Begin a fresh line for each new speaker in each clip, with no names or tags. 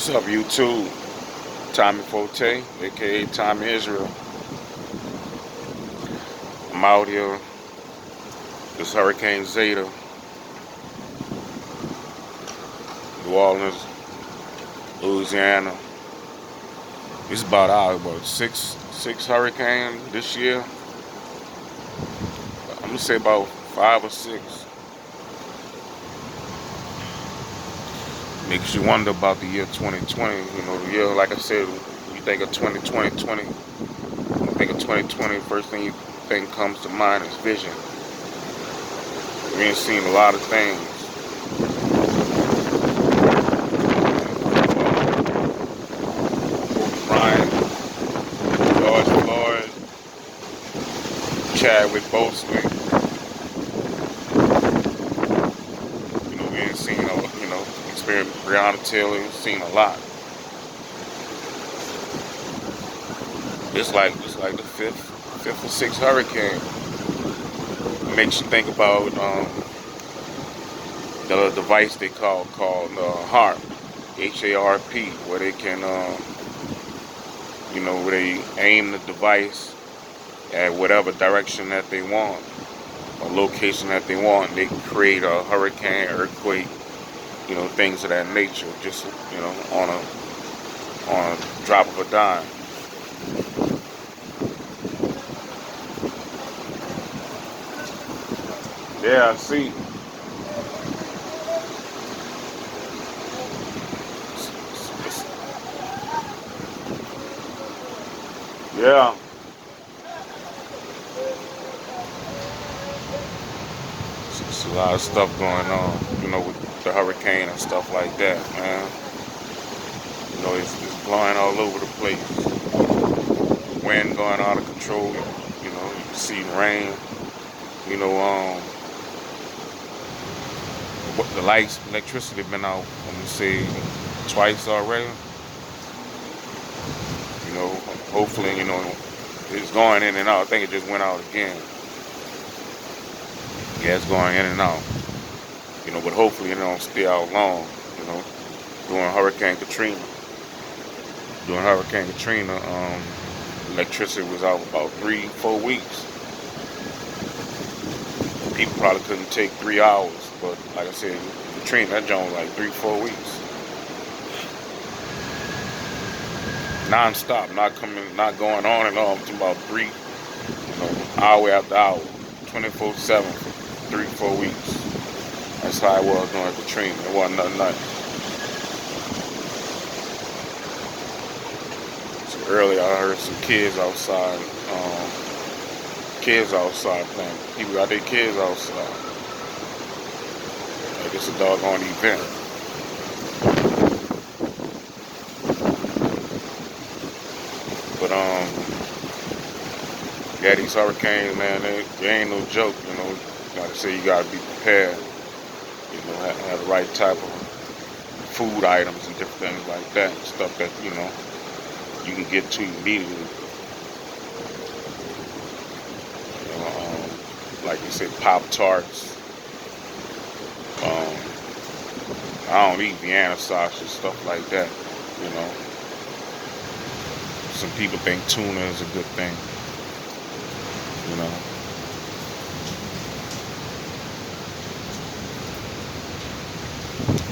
What's up, YouTube? Tommy Forte, aka Tommy Israel. I'm out here. This Hurricane Zeta, New Orleans, Louisiana. It's about six hurricane this year. I'm gonna say about 5 or 6. Makes you wonder about the year 2020. You know, the year, like I said, you think of 2020, you think of 2020. First thing you think comes to mind is vision. We ain't seen a lot of things. Bryant, George Floyd, Chadwick Boseman. You know, we ain't seen experienced Breonna Taylor. We've seen a lot. It's like the fifth or sixth hurricane. It makes you think about the device they called H.A.R.P, H.A.R.P, where they can where they aim the device at whatever direction that they want, or location that they want. They can create a hurricane, earthquake, things of that nature, just on a drop of a dime. Yeah, I see. Yeah, it's a lot of stuff going on, with the hurricane and stuff like that, man. It's blowing all over the place. Wind going out of control. You can see rain. You know, the lights, electricity been out, let me say, twice already. Hopefully, it's going in and out. I think it just went out again. Yeah, it's going in and out. But hopefully it don't stay out long. During Hurricane Katrina. Electricity was out about 3-4 weeks. People probably couldn't take 3 hours, but like I said, Katrina, that joint was like 3-4 weeks. Non-stop, not going on and on to about hour after hour, 24/7 for 3-4 weeks. That's how it was during Katrina. It wasn't nothing. So earlier I heard some kids outside playing. People got their kids outside. Like it's a doggone event. But yeah, these hurricanes, man, they ain't no joke. Like I say, you gotta be prepared. Have the right type of food items and different things like that. Stuff that you can get to immediately. Like you said, Pop-Tarts. I don't eat Vienna sausage, stuff like that. Some people think tuna is a good thing.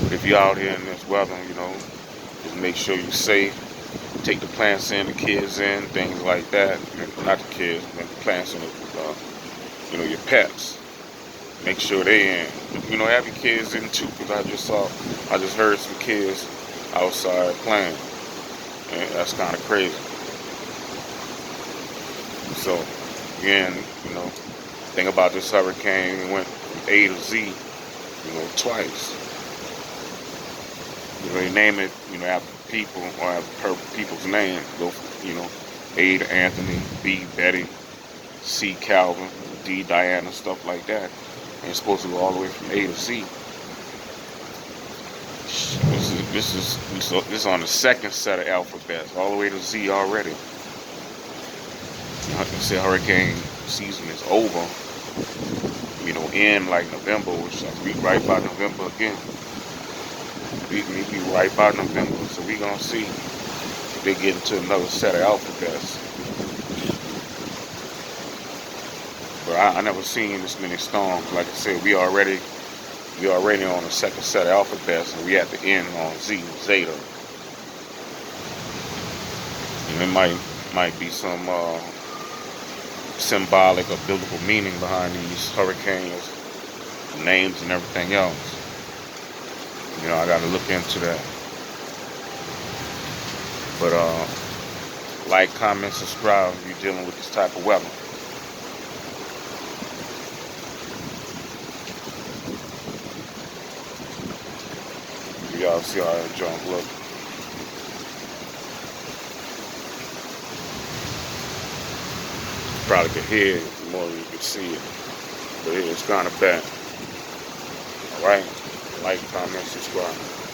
But if you're out here in this weather, just make sure you're safe. Take the plants in, the kids in, things like that. Not the kids, but the plants and your pets. Make sure they in. Have your kids in too, because I just heard some kids outside playing, and that's kind of crazy. So again, think about this hurricane. It went from A to Z, twice. They name it, after people or after people's name. Go, A to Anthony, B Betty, C Calvin, D Diana, stuff like that. And it's supposed to go all the way from A to Z. This is on the second set of alphabets, all the way to Z already. Like I said, hurricane season is over. In like November, which I be right by November again. We right by November, so we gonna see if they get into another set of alphabets. But I never seen this many storms. Like I said, we already on the second set of alphabets, and we at the end on Zeta. And it might be some symbolic or biblical meaning behind these hurricanes, names, and everything else. You know, I got to look into that. But like, comment, subscribe if you're dealing with this type of weather. Y'all see how that junk look. Probably could hear it more than you could see it. But it's kind of bad. Alright? Like, comment, subscribe.